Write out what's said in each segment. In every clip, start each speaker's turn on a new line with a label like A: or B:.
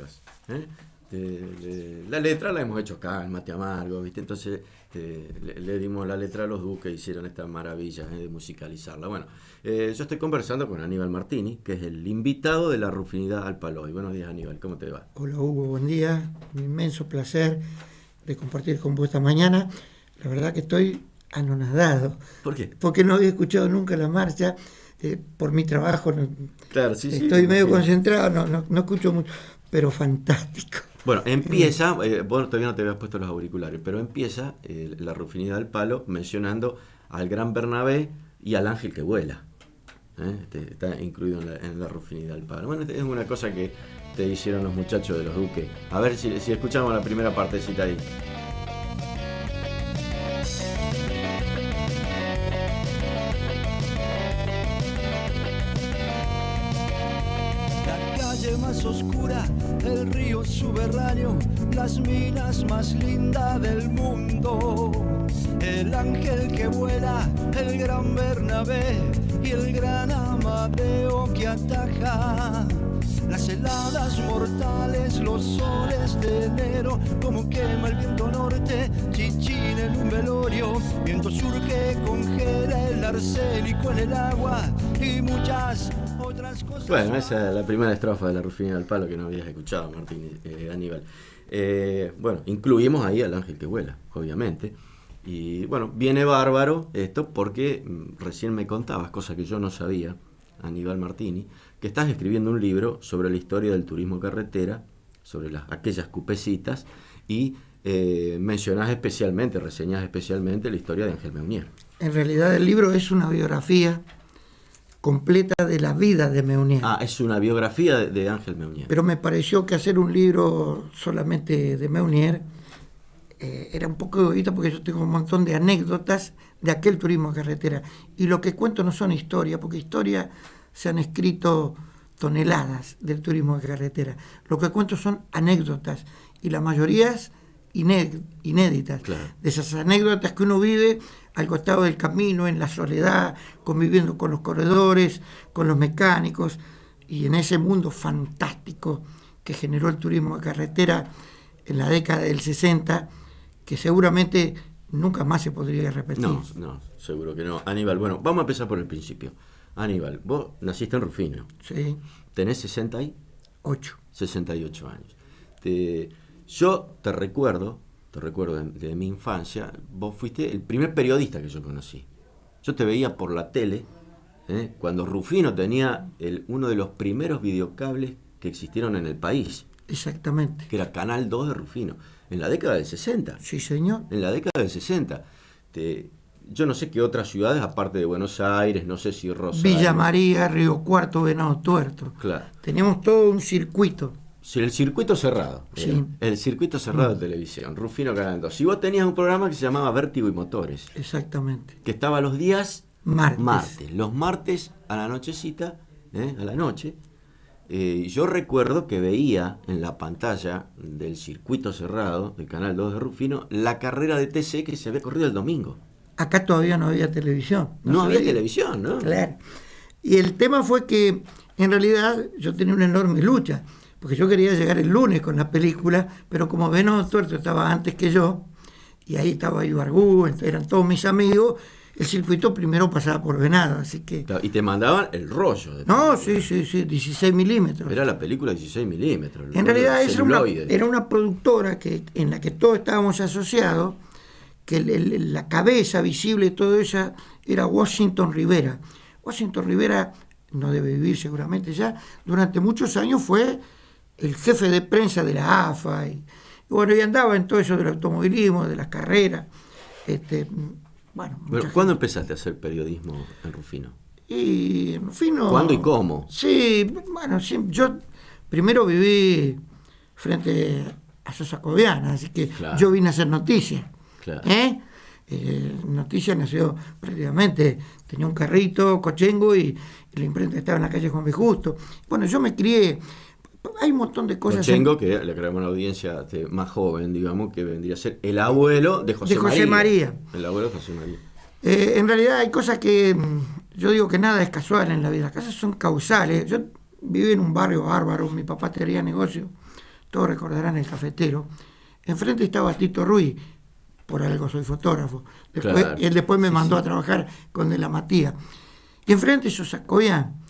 A: letras. La letra la hemos hecho acá, en Mate Amargo, ¿viste? Entonces le dimos la letra a los Duques, hicieron esta maravilla de musicalizarla. Bueno, yo estoy conversando con Aníbal Martini, que es el invitado de la Rufinidad al Palo. Y buenos días, Aníbal, ¿cómo te va?
B: Hola Hugo, buen día. Un inmenso placer de compartir con vos esta mañana. La verdad que estoy anonadado.
A: ¿Por qué?
B: Porque no había escuchado nunca la marcha. Por mi trabajo
A: Claro, sí,
B: estoy medio concentrado, no escucho mucho, pero fantástico.
A: Bueno, empieza, vos todavía no te habías puesto los auriculares, pero empieza la Rufinidad al Palo mencionando al Gran Bernabé y al Ángel que vuela. Está incluido en la Rufinidad al Palo. Bueno, es una cosa que te hicieron los muchachos de los Duques. A ver si escuchamos la primera partecita ahí.
C: Más oscura, el río subterráneo, las minas más lindas del mundo, el ángel que vuela, el gran Bernabé y el gran Amadeo que ataja las heladas mortales, los soles de enero, como quema el viento norte, chichín en un velorio, viento sur que congela el arsénico en el agua y muchas otras cosas.
A: Bueno, esa es la primera estrofa de la Rufinidad al Palo que no habías escuchado, Martín, Aníbal. Bueno, incluimos ahí al Ángel que vuela, obviamente. Y bueno, viene bárbaro esto porque recién me contabas, cosa que yo no sabía, Aníbal Martini, que estás escribiendo un libro sobre la historia del turismo carretera, sobre aquellas cupecitas, y mencionás especialmente, reseñás especialmente la historia de Ángel Meunier.
B: En realidad el libro es una biografía completa de la vida de Meunier.
A: Ah, es una biografía de Ángel Meunier.
B: Pero me pareció que hacer un libro solamente de Meunier era un poco egoísta, porque yo tengo un montón de anécdotas de aquel turismo carretera. Y lo que cuento no son historias, porque historia se han escrito toneladas del turismo de carretera. Lo que cuento son anécdotas, y la mayoría es inéditas.
A: Claro.
B: De esas anécdotas que uno vive al costado del camino, en la soledad, conviviendo con los corredores, con los mecánicos, y en ese mundo fantástico que generó el turismo de carretera en la década del 60, que seguramente nunca más se podría repetir.
A: No, seguro que no. Aníbal, bueno, vamos a empezar por el principio. Aníbal, vos naciste en Rufino.
B: Sí.
A: Tenés 68 años. Yo te recuerdo de mi infancia, vos fuiste el primer periodista que yo conocí. Yo te veía por la tele, cuando Rufino tenía uno de los primeros videocables que existieron en el país.
B: Exactamente.
A: Que era Canal 2 de Rufino, en la década del 60.
B: Sí, señor.
A: En la década del 60. Yo no sé qué otras ciudades, aparte de Buenos Aires, no sé si Rosario.
B: Villa María, Río Cuarto, Venado Tuerto.
A: Claro.
B: Teníamos todo un circuito.
A: Sí, el circuito cerrado.
B: Sí.
A: El circuito cerrado de televisión, Rufino Canal 2. Si vos tenías un programa que se llamaba Vértigo y Motores.
B: Exactamente.
A: Que estaba los días
B: martes.
A: Los martes a la nochecita, a la noche. Yo recuerdo que veía en la pantalla del circuito cerrado del Canal 2 de Rufino la carrera de TC que se había corrido el domingo.
B: Acá todavía no había televisión.
A: No había televisión, ¿no?
B: Claro. Y el tema fue que, en realidad, yo tenía una enorme lucha, porque yo quería llegar el lunes con la película, pero como Venado Tuerto estaba antes que yo, y ahí estaba Ibargú, eran todos mis amigos, el circuito primero pasaba por Venado, así que...
A: Y te mandaban el rollo.
B: No, sí, 16 milímetros.
A: Era la película 16 milímetros.
B: En realidad era una productora en la que todos estábamos asociados, que la cabeza visible de todo eso era Washington Rivera. Washington Rivera no debe vivir seguramente ya, durante muchos años fue el jefe de prensa de la AFA, y bueno, y andaba en todo eso del automovilismo, de las carreras.
A: Pero ¿cuándo empezaste a hacer periodismo en Rufino?
B: Y en Rufino...
A: ¿Cuándo y cómo?
B: Sí, bueno, yo primero viví frente a Sosa Cobiana, así que claro, yo vine a hacer noticias.
A: Claro.
B: Noticias nació prácticamente, tenía un carrito, cochengo, y la imprenta estaba en la calle Juan B. Justo. Bueno, yo me crié... Hay un montón de cosas.
A: Cochengo, que le creamos una audiencia más joven, digamos, que vendría a ser el abuelo de José
B: María.
A: El abuelo de José María.
B: En realidad hay cosas que yo digo que nada es casual en la vida, las cosas son causales. Yo viví en un barrio bárbaro, mi papá tenía negocio todos recordarán El Cafetero. Enfrente estaba Tito Ruiz, por algo soy fotógrafo. Después,
A: claro.
B: Él después me mandó
A: Sí.
B: a trabajar con De la Matía. Y enfrente Sosacoyán.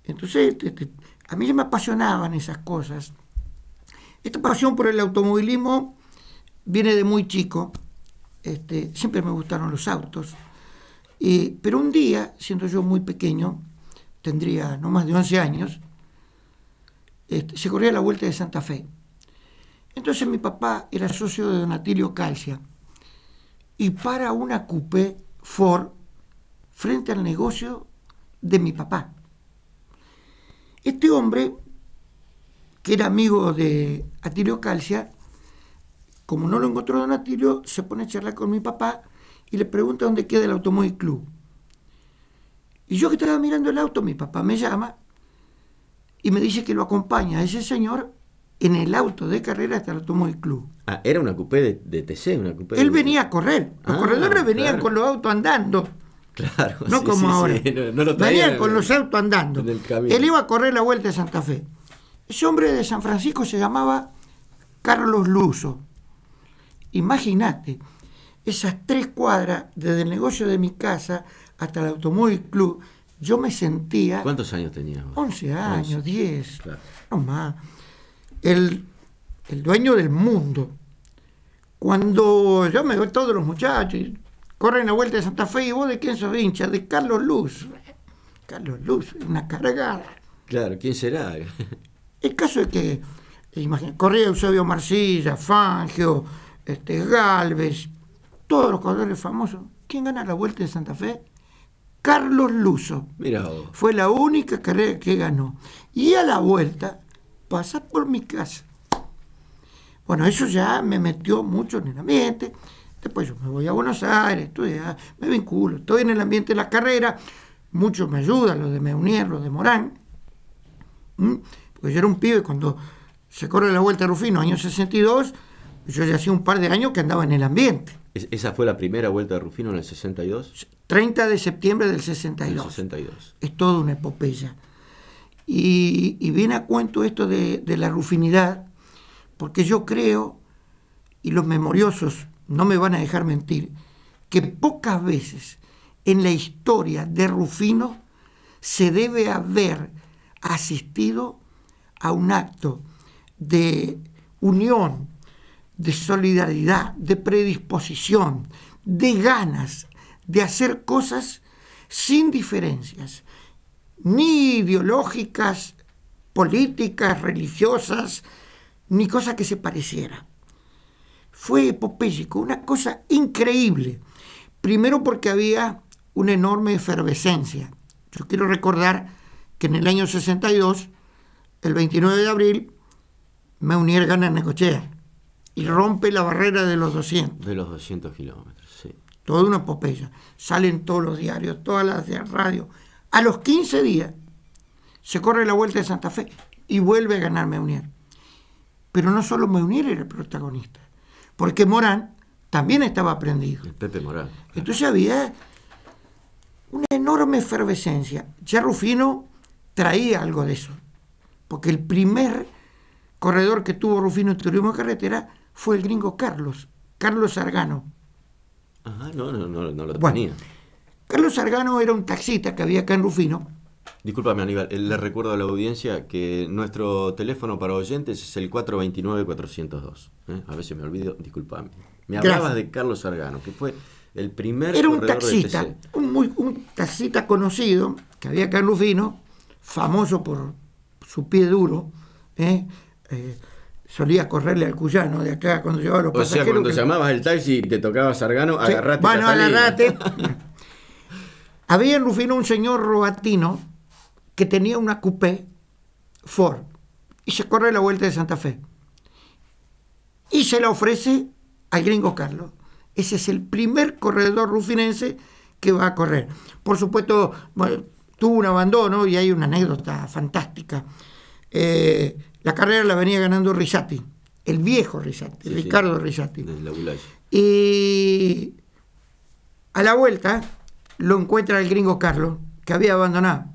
B: Entonces, a mí me apasionaban esas cosas. Esta pasión por el automovilismo viene de muy chico. Siempre me gustaron los autos. Pero un día, siendo yo muy pequeño, tendría no más de 11 años, se corría la Vuelta de Santa Fe. Entonces mi papá era socio de don Atilio Calcia y para una coupé Ford frente al negocio de mi papá. Este hombre, que era amigo de Atilio Calcia, como no lo encontró don Atilio, se pone a charlar con mi papá y le pregunta dónde queda el Automóvil Club. Y yo que estaba mirando el auto, mi papá me llama y me dice que lo acompaña a ese señor en el auto de carrera hasta el Automóvil Club.
A: Ah, era una coupé de TC, una coupé
B: Él
A: de...
B: venía a correr. Los corredores venían
A: claro.
B: con los autos andando.
A: Claro,
B: No
A: sí,
B: como
A: sí,
B: ahora.
A: sí. No lo traían
B: venían con los autos andando.
A: en el camino.
B: Él iba a correr la Vuelta de Santa Fe. Ese hombre de San Francisco se llamaba Carlos Luso. Imagínate, esas 3 cuadras desde el negocio de mi casa hasta el Automóvil Club, yo me sentía...
A: ¿Cuántos años tenías?
B: 11 años,
A: 11.
B: 10,
A: Claro.
B: no más. El dueño del mundo. Cuando yo me veo todos los muchachos, corren la Vuelta de Santa Fe, y vos de quién sos hincha, de Carlos Luz. Carlos Luz, una cargada.
A: Claro, ¿quién será?
B: El caso es que, corría Eusebio Marcilla, Fangio, Galvez, todos los corredores famosos. ¿Quién gana la Vuelta de Santa Fe? Carlos Luso.
A: Mira vos.
B: Fue la única carrera que ganó. Y a la vuelta, pasa por mi casa. Bueno, eso ya me metió mucho en el ambiente. Después yo me voy a Buenos Aires, estudiar, me vinculo, estoy en el ambiente de la carrera. Muchos me ayudan, los de Meunier, los de Morán. Porque yo era un pibe cuando se corre la Vuelta a Rufino, año 62, yo ya hacía un par de años que andaba en el ambiente.
A: ¿Esa fue la primera Vuelta de Rufino en el 62?
B: 30 de septiembre del
A: En
B: 62.
A: el 62.
B: Es toda una epopeya. Y viene a cuento esto de la rufinidad, porque yo creo, y los memoriosos no me van a dejar mentir, que pocas veces en la historia de Rufino se debe haber asistido a un acto de unión, de solidaridad, de predisposición, de ganas de hacer cosas sin diferencias, ni ideológicas, políticas, religiosas, ni cosa que se pareciera. Fue epopéyico, una cosa increíble. Primero porque había una enorme efervescencia. Yo quiero recordar que en el año 62, el 29 de abril, Meunier gana en Necochea y rompe la barrera de los 200.
A: De los 200 kilómetros, sí.
B: Toda una epopeya. Salen todos los diarios, todas las radios. A los 15 días se corre la Vuelta de Santa Fe y vuelve a ganar Meunier. Pero no solo Meunier era el protagonista, porque Morán también estaba prendido.
A: El Pepe Morán.
B: Entonces había una enorme efervescencia. Ya Rufino traía algo de eso, porque el primer corredor que tuvo Rufino en turismo de carretera fue el gringo Carlos Sargano.
A: Ajá, no lo
B: Bueno,
A: tenía.
B: Carlos Sargano era un taxista que había acá en Rufino.
A: Discúlpame, Aníbal, le recuerdo a la audiencia que nuestro teléfono para oyentes es el 429-402. A veces me olvido, discúlpame. Me hablabas
B: Gracias.
A: de Carlos Sargano, que fue el primer
B: Era un
A: corredor
B: taxista,
A: de TC.
B: un taxista conocido que había acá en Rufino, famoso por su pie duro. Solía correrle al cuyano de acá cuando llevaba los
A: O sea,
B: pasajeros.
A: cuando llamabas el taxi y te tocaba Sargano,
B: Sí,
A: agarraste
B: bueno,
A: Catalina.
B: agarrate. Había en Rufino un señor roatino que tenía una coupé Ford y se corre la Vuelta de Santa Fe. Y se la ofrece al gringo Carlos. Ese es el primer corredor rufinense que va a correr. Por supuesto, bueno, tuvo un abandono y hay una anécdota fantástica. La carrera la venía ganando Risati, el viejo Risati,
A: Sí,
B: Ricardo
A: sí,
B: Risati.
A: desde la Bulaya.
B: Y a la vuelta lo encuentra el gringo Carlos, que había abandonado.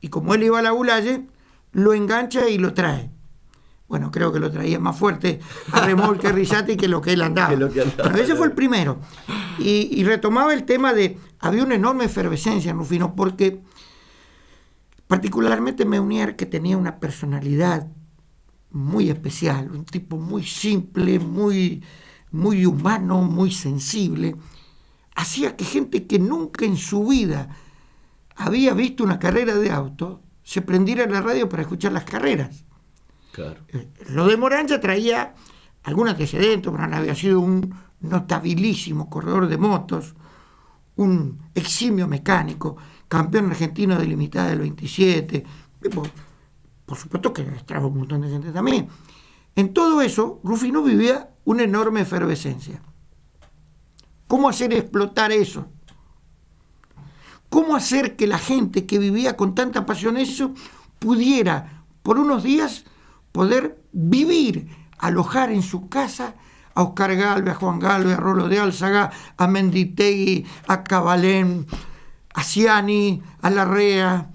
B: Y como él iba a la Bulaye, lo engancha y lo trae. Bueno, creo que lo traía más fuerte a remolque Rizzati que lo que él andaba. Bueno, ese fue el primero. Y retomaba el tema de, había una enorme efervescencia en Rufino, porque particularmente Meunier, que tenía una personalidad muy especial, un tipo muy simple, muy humano, muy sensible, hacía que gente que nunca en su vida había visto una carrera de auto se prendiera en la radio para escuchar las carreras.
A: Claro.
B: Lo de Morán ya traía algún antecedente. Morán había sido un notabilísimo corredor de motos, un eximio mecánico, campeón argentino de limitada del 27, por supuesto que trajo un montón de gente también. En todo eso, Rufino vivía una enorme efervescencia. ¿Cómo hacer explotar eso? ¿Cómo hacer que la gente que vivía con tanta pasión eso pudiera, por unos días, poder vivir, alojar en su casa a Oscar Galvez, a Juan Galvez, a Rolo de Álzaga, a Menditegui, a Cabalén, a Ciani, a Larrea,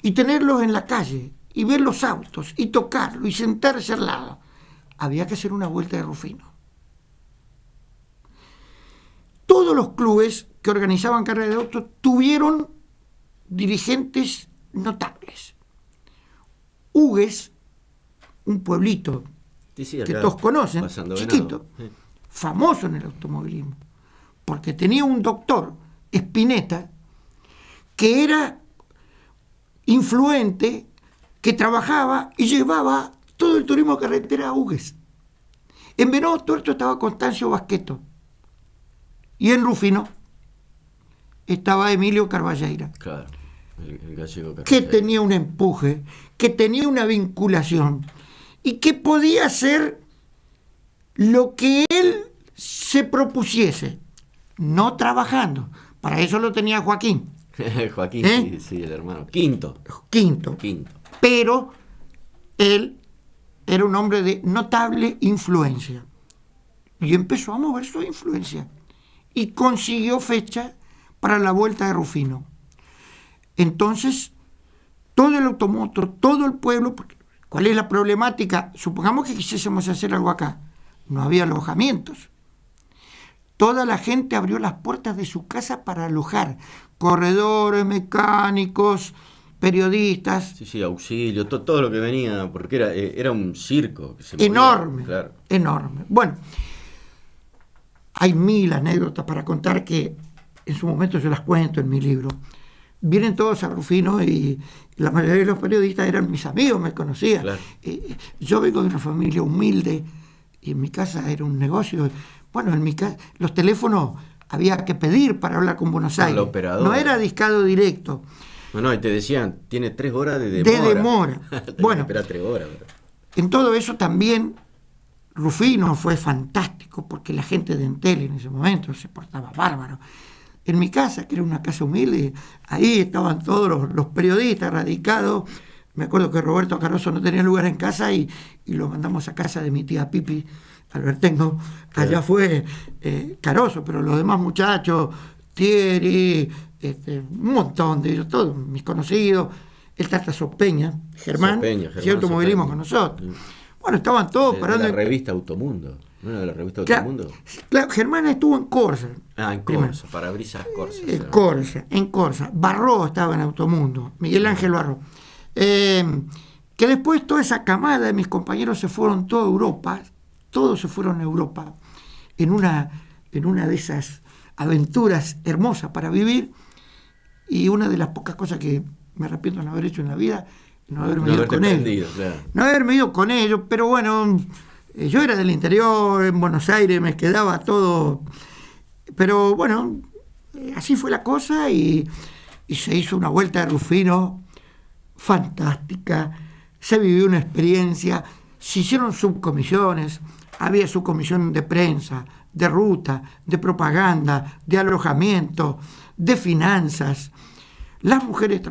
B: y tenerlos en la calle, y ver los autos, y tocarlo, y sentarse al lado? Había que hacer una vuelta de Rufino. Todos los clubes que organizaban carreras de autos tuvieron dirigentes notables. Hugues, un pueblito
A: Sí,
B: que todos conocen, chiquito, famoso en el automovilismo, porque tenía un doctor, Spinetta, que era influente, que trabajaba y llevaba todo el turismo de carretera a Hugues. En Venado Tuerto estaba Constancio Basqueto, y en Rufino estaba Emilio Carballeira.
A: Claro, el gallego Carballeira.
B: Que tenía un empuje, que tenía una vinculación y que podía hacer lo que él se propusiese, no trabajando. Para eso lo tenía Joaquín.
A: Joaquín, sí, el hermano. Quinto.
B: Pero él era un hombre de notable influencia y empezó a mover su influencia y consiguió fecha para la vuelta de Rufino. Entonces, todo el automotor, todo el pueblo, ¿cuál es la problemática? Supongamos que quisiésemos hacer algo acá. No había alojamientos. Toda la gente abrió las puertas de su casa para alojar. Corredores, mecánicos, periodistas.
A: Sí, auxilio, todo lo que venía, porque era un circo. Que se
B: enorme,
A: movía, claro.
B: Enorme. Bueno, hay 1000 anécdotas para contar que en su momento yo las cuento en mi libro. Vienen todos a Rufino y la mayoría de los periodistas eran mis amigos, me conocían.
A: Claro.
B: Yo vengo de una familia humilde y en mi casa era un negocio. Bueno, en mi casa los teléfonos había que pedir para hablar con Buenos Aires. No era discado directo.
A: No, y te decían, tiene 3 horas de demora.
B: De demora. Bueno,
A: espera 3 horas.
B: En todo eso también Rufino fue fantástico porque la gente de Entel en ese momento se portaba bárbaro. En mi casa, que era una casa humilde, ahí estaban todos los periodistas radicados. Me acuerdo que Roberto Caroso no tenía lugar en casa y lo mandamos a casa de mi tía Pipi Albertengo. Allá fue Caroso, pero los demás muchachos, Thierry, un montón de ellos, todos mis conocidos, el Tata Sopeña, Germán hacía automovilismo con nosotros. Bueno, estaban todos parando.
A: De la revista Automundo. ¿No era de la revista Automundo?
B: Claro, Germán estuvo en Corsa.
A: En Corsa, parabrisas Corsa.
B: En Corsa. Barró estaba en Automundo, Miguel Ángel Barró. Que después toda esa camada de mis compañeros se fueron toda Europa, todos se fueron a Europa, en una de esas aventuras hermosas para vivir, y una de las pocas cosas que me arrepiento de no haber hecho en la vida, no haberme ido con ellos. Claro. No haberme ido con ellos, pero bueno, yo era del interior, en Buenos Aires, me quedaba todo. Pero bueno, así fue la cosa y se hizo una vuelta de Rufino fantástica, se vivió una experiencia, se hicieron subcomisiones, había subcomisión de prensa, de ruta, de propaganda, de alojamiento, de finanzas. Las mujeres